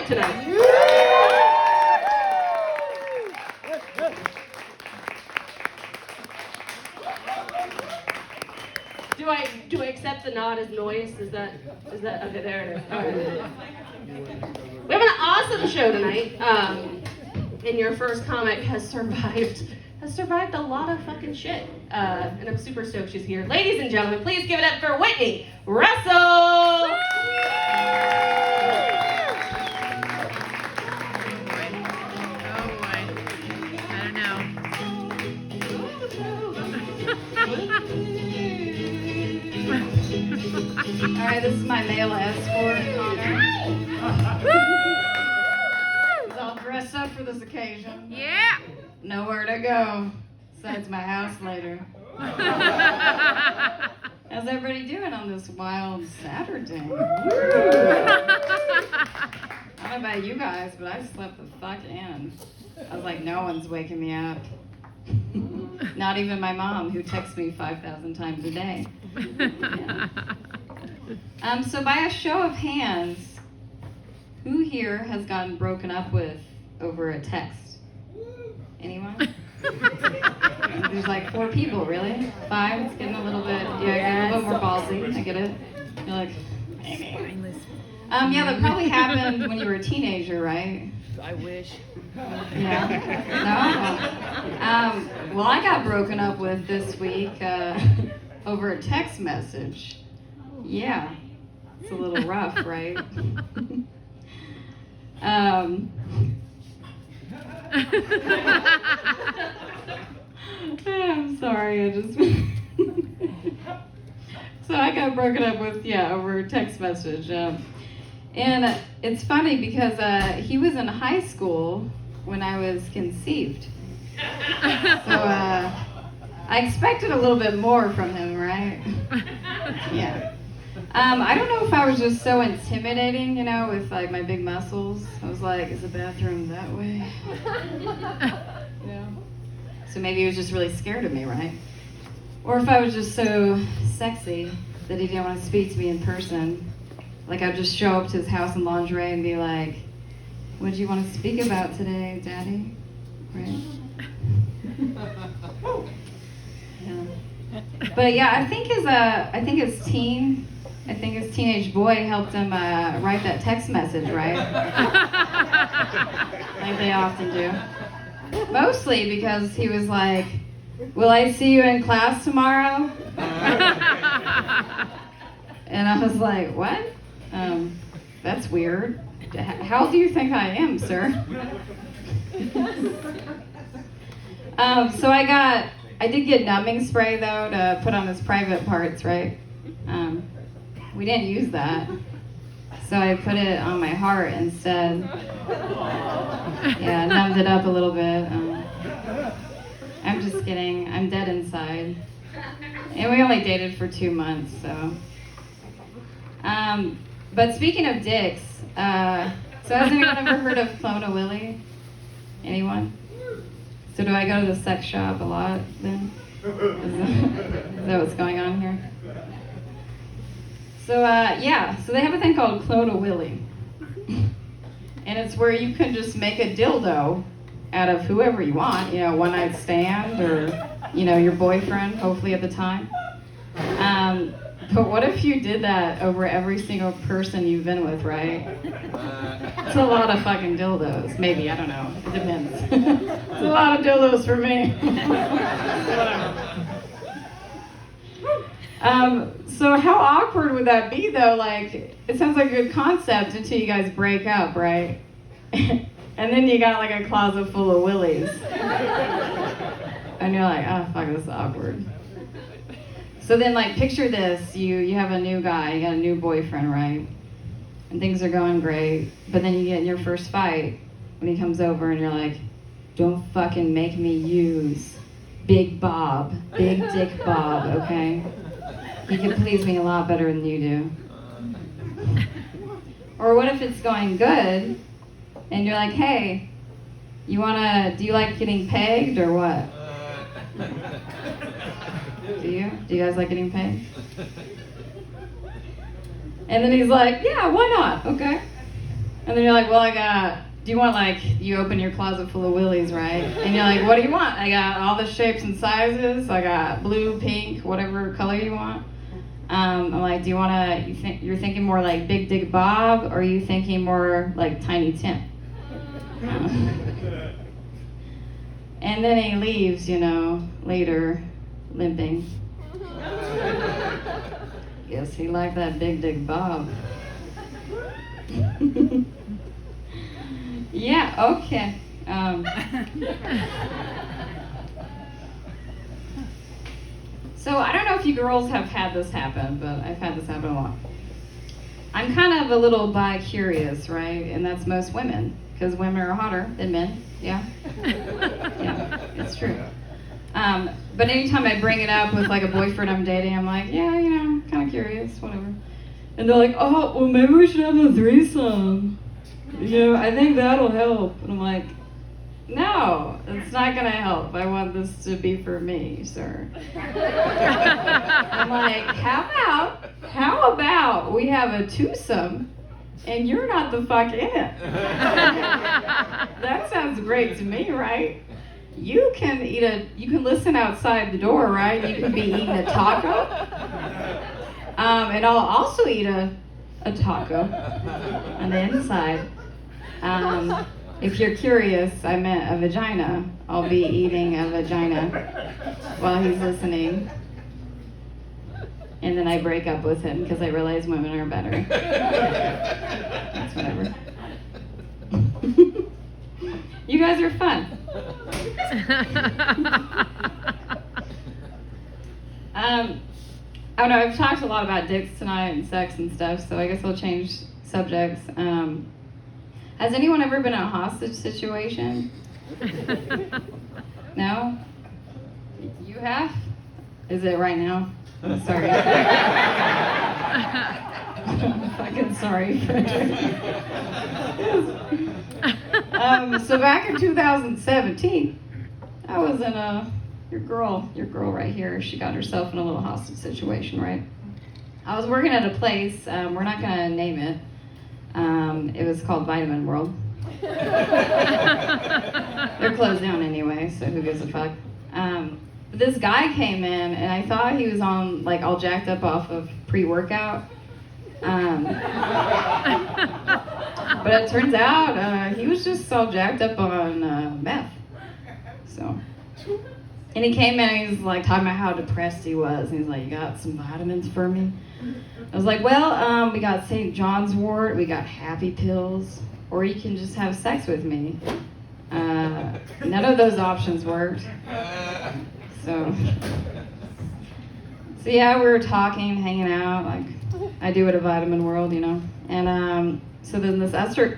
comic tonight. Do I accept the nod as noise? Is that okay? There it is. All right. We have an awesome show tonight. And your first comic has survived a lot of fucking shit. And I'm super stoked she's here. Ladies and gentlemen, please give it up for Whitney Russell. Alright, this is my male escort, Connor. He's all dressed up for this occasion. Yeah! Nowhere to go besides my house later. How's everybody doing on this wild Saturday? I don't know about you guys, but I slept the fuck in. I was like, no one's waking me up. Not even my mom, who texts me 5,000 times a day. Yeah. So by a show of hands, who here has gotten broken up with over a text? Anyone? There's like 4 people, really? 5? It's getting a little bit, yeah, a little bit more ballsy. I get it. You're like, maybe. Yeah, that probably happened when you were a teenager, right? I wish. Yeah. No. Well, I got broken up with this week over a text message. Yeah. It's a little rough, right? I'm sorry, I just... So I got broken up with, over a text message. And it's funny because he was in high school when I was conceived. So I expected a little bit more from him, right? Yeah. I don't know if I was just so intimidating, with like my big muscles. I was like, is the bathroom that way? So maybe he was just really scared of me, right? Or if I was just so sexy that he didn't want to speak to me in person. Like I'd just show up to his house in lingerie and be like, what do you want to speak about today, Daddy? Right? Yeah. But yeah, I think his teenage boy helped him write that text message, right? Like they often do. Mostly because he was like, will I see you in class tomorrow? And I was like, what? That's weird. How old do you think I am, sir? So I did get numbing spray though to put on his private parts, right? We didn't use that. So I put it on my heart instead. Yeah, numbed it up a little bit. I'm just kidding. I'm dead inside. And we only dated for 2 months, so. But speaking of dicks, so has anyone ever heard of Clone a Willy? Anyone? So do I go to the sex shop a lot then? Is that what's going on here? So so they have a thing called Clone a Willy. And it's where you can just make a dildo out of whoever you want, one night stand or, your boyfriend, hopefully at the time. But what if you did that over every single person you've been with, right? It's a lot of fucking dildos. Maybe, I don't know. It depends. It's a lot of dildos for me. So how awkward would that be, though? Like, it sounds like a good concept until you guys break up, right? And then you got like a closet full of willies. And you're like, oh, fuck, this is awkward. So then, like, picture this. You have a new guy, you got a new boyfriend, right? And things are going great. But then you get in your first fight when he comes over and you're like, don't fucking make me use Big Bob, Big Dick Bob, okay? He can please me a lot better than you do. Or what if it's going good and you're like, hey, do you like getting pegged or what? Do you guys like getting pegged? And then he's like, yeah, why not? Okay. And then you're like, well, do you want you open your closet full of willies, right? And you're like, what do you want? I got all the shapes and sizes. I got blue, pink, whatever color you want. I'm like, do you want you're thinking more like Big Dick Bob, or are you thinking more like Tiny Tim? And then he leaves, later, limping. Guess he liked that Big Dick Bob. Yeah, okay. So I don't know if you girls have had this happen, but I've had this happen a lot. I'm kind of a little bi-curious, right? And that's most women, because women are hotter than men. Yeah? Yeah, it's true. But anytime I bring it up with a boyfriend I'm dating, I'm like, yeah, kind of curious, whatever. And they're like, oh, well, maybe we should have a threesome. I think that'll help. And I'm like, no, it's not gonna help. I want this to be for me, sir. I'm like, how about we have a twosome and you're not the fuck in it? That sounds great to me, right? You can listen outside the door, right? You can be eating a taco. And I'll also eat a taco on the inside. If you're curious, I meant a vagina. I'll be eating a vagina while he's listening. And then I break up with him because I realize women are better. That's whatever. You guys are fun. I don't know, I've talked a lot about dicks tonight and sex and stuff, so I guess I'll change subjects. Has anyone ever been in a hostage situation? No? You have? Is it right now? I'm sorry. I'm fucking sorry. So back in 2017, I was in your girl right here, she got herself in a little hostage situation, right? I was working at a place, we're not gonna name it. It was called Vitamin World. They're closed down anyway, so who gives a fuck? But this guy came in, and I thought he was on, all jacked up off of pre-workout. But it turns out he was just all jacked up on meth. So, and he came in and he was talking about how depressed he was, and he's like, "You got some vitamins for me?" I was like, "Well, we got St. John's wort, we got happy pills, or you can just have sex with me." None of those options worked. So yeah, we were talking, hanging out, like I do at a Vitamin World, And so then this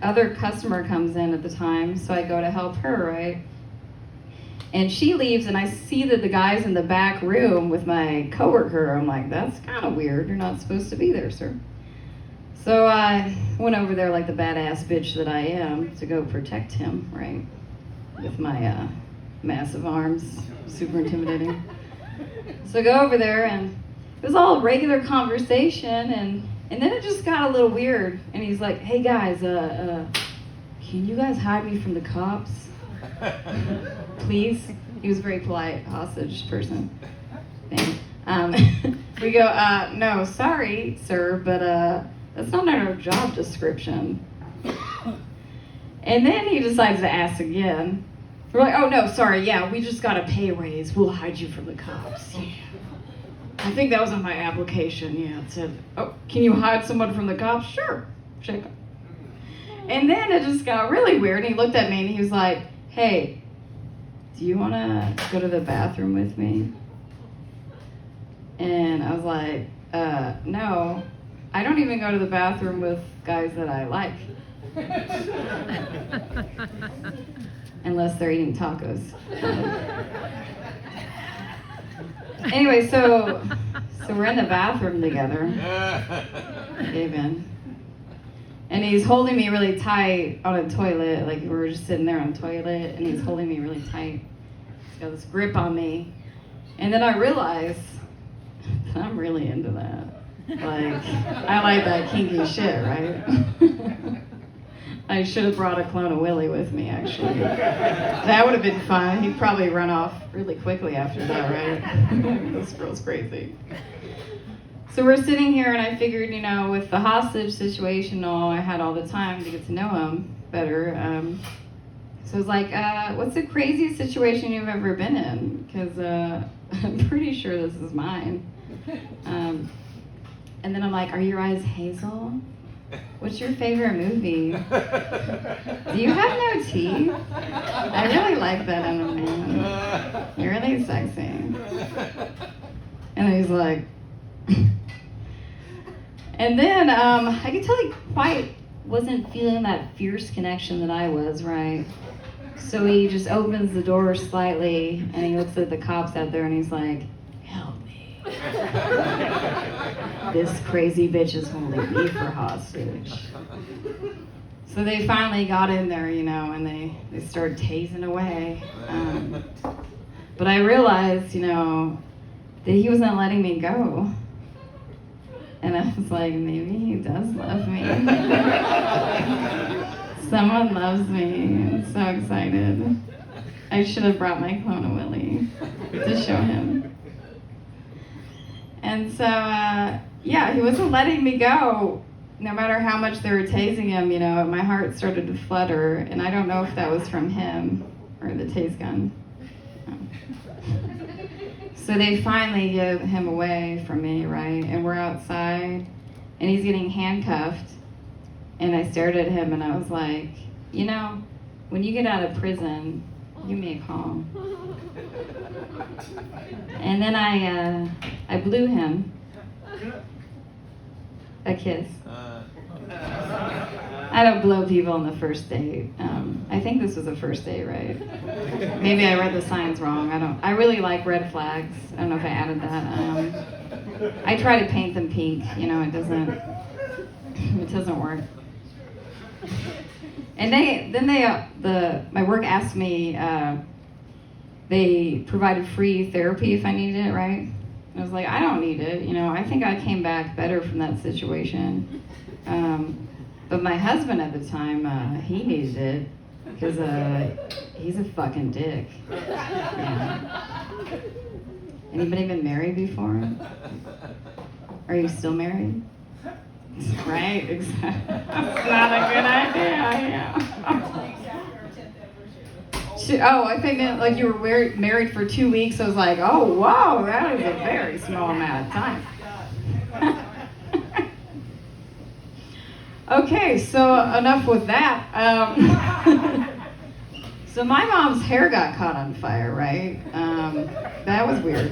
other customer comes in at the time, so I go to help her, right? And she leaves, and I see that the guy's in the back room with my coworker. I'm like, that's kind of weird. You're not supposed to be there, sir. So I went over there like the badass bitch that I am to go protect him, right? With my massive arms, super intimidating. So I go over there, and it was all regular conversation, and then it just got a little weird. And he's like, "Hey guys, can you guys hide me from the cops? Please?" He was a very polite hostage person. Thing. We go, "No, sorry, sir, but that's not our job description." And then he decides to ask again. We're like, "Oh no, sorry, yeah, we just got a pay raise. We'll hide you from the cops." Yeah. I think that was on my application. Yeah, it said, "Oh, can you hide someone from the cops?" "Sure." Check. And then it just got really weird. And he looked at me and he was like, "Hey, do you want to go to the bathroom with me?" And I was like, "No, I don't even go to the bathroom with guys that I like." Unless they're eating tacos. Anyway, so we're in the bathroom together. Gave in. And he's holding me really tight on a toilet, like we were just sitting there on a toilet, and he's holding me really tight. He's got this grip on me. And then I realized that I'm really into that. Like, I like that kinky shit, right? I should have brought a clone of Willie with me, actually. That would have been fun. He'd probably run off really quickly after that, right? This girl's crazy. So we're sitting here, and I figured, you know, with the hostage situation, I had all the time to get to know him better. So I was like, what's the craziest situation you've ever been in? Because I'm pretty sure this is mine. And then I'm like, are your eyes hazel? What's your favorite movie? Do you have no teeth? I really like that in a man. You're really sexy. And he's like, and then I could tell he quite wasn't feeling that fierce connection that I was, right? So he just opens the door slightly and he looks at the cops out there and he's like, help me. This crazy bitch is holding me for hostage. So they finally got in there, you know, and they started tasing away. But I realized, you know, that he wasn't letting me go. And I was like, maybe he does love me. Someone loves me. I'm so excited. I should have brought my clone of Willie to show him. And so, yeah, he wasn't letting me go. No matter how much they were tasing him, you know, my heart started to flutter. And I don't know if that was from him or the tase gun. So they finally give him away from me, right? And we're outside, and he's getting handcuffed. And I stared at him, and I was like, you know, when you get out of prison, give me a call. And then I blew him a kiss. I don't blow people on the first date. I think this was a first date, right? Maybe I read the signs wrong. I really like red flags. I don't know if I added that. I try to paint them pink. You know, it doesn't work. And my work asked me. They provided free therapy if I needed it, right? And I was like, I don't need it. You know, I think I came back better from that situation. But my husband at the time, he needed it because he's a fucking dick. Yeah. Anybody been married before? Are you still married? Right? Exactly. That's not a good idea. Yeah. Oh, I think that, like, you were married for 2 weeks. I was like, oh, wow, that is a very small amount of time. Okay, so enough with that. So my mom's hair got caught on fire, right? That was weird.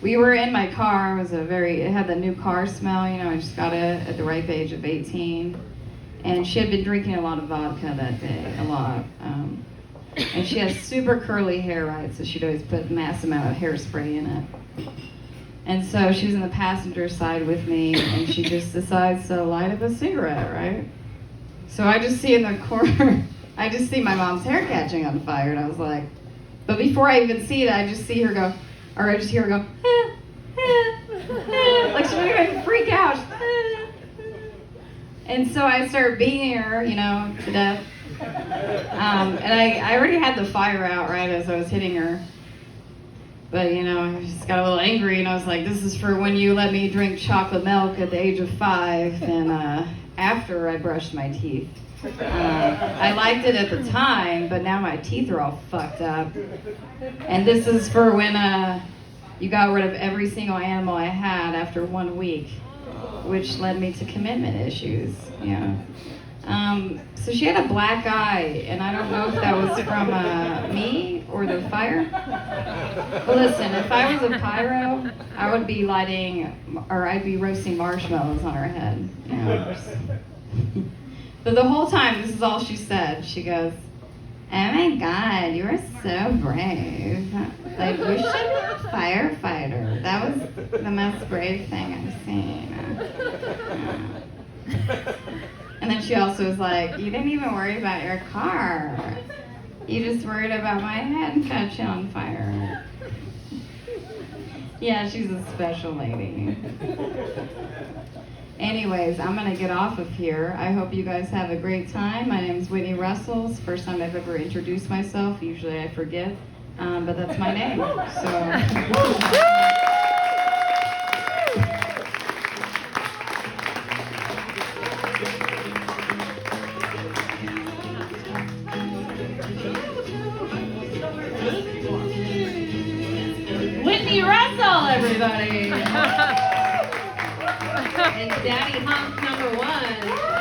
We were in my car. It had the new car smell. You know, I just got it at the ripe age of 18. And she had been drinking a lot of vodka that day, a lot. And she has super curly hair, right? So she'd always put a mass amount of hairspray in it. And so she was in the passenger side with me, and she just decides to light up a cigarette, right? So I just see in the corner, I just see my mom's hair catching on fire, and I was like, but before I even see it, I just see her go, or I just hear her go, like she's gonna freak out. And so I start beating her, you know, to death. And I already had the fire out, right, as I was hitting her. But, you know, I just got a little angry, and I was like, this is for when you let me drink chocolate milk at the age of 5 and after I brushed my teeth. I liked it at the time, but now my teeth are all fucked up. And this is for when you got rid of every single animal I had after 1 week, which led me to commitment issues, yeah. So she had a black eye, and I don't know if that was from me or the fire. But listen, if I was a pyro, I would be I'd be roasting marshmallows on her head. You know, but the whole time, this is all she said. She goes, oh my God, you are so brave. Like, you should be a firefighter. That was the most brave thing I've seen. And then she also was like, you didn't even worry about your car. You just worried about my head catching on fire. Yeah, she's a special lady. Anyways, I'm gonna get off of here. I hope you guys have a great time. My name is Whitney Russell. It's the first time I've ever introduced myself. Usually I forget, but that's my name. So. Whitney Russell, everybody! And Daddy Hump #1.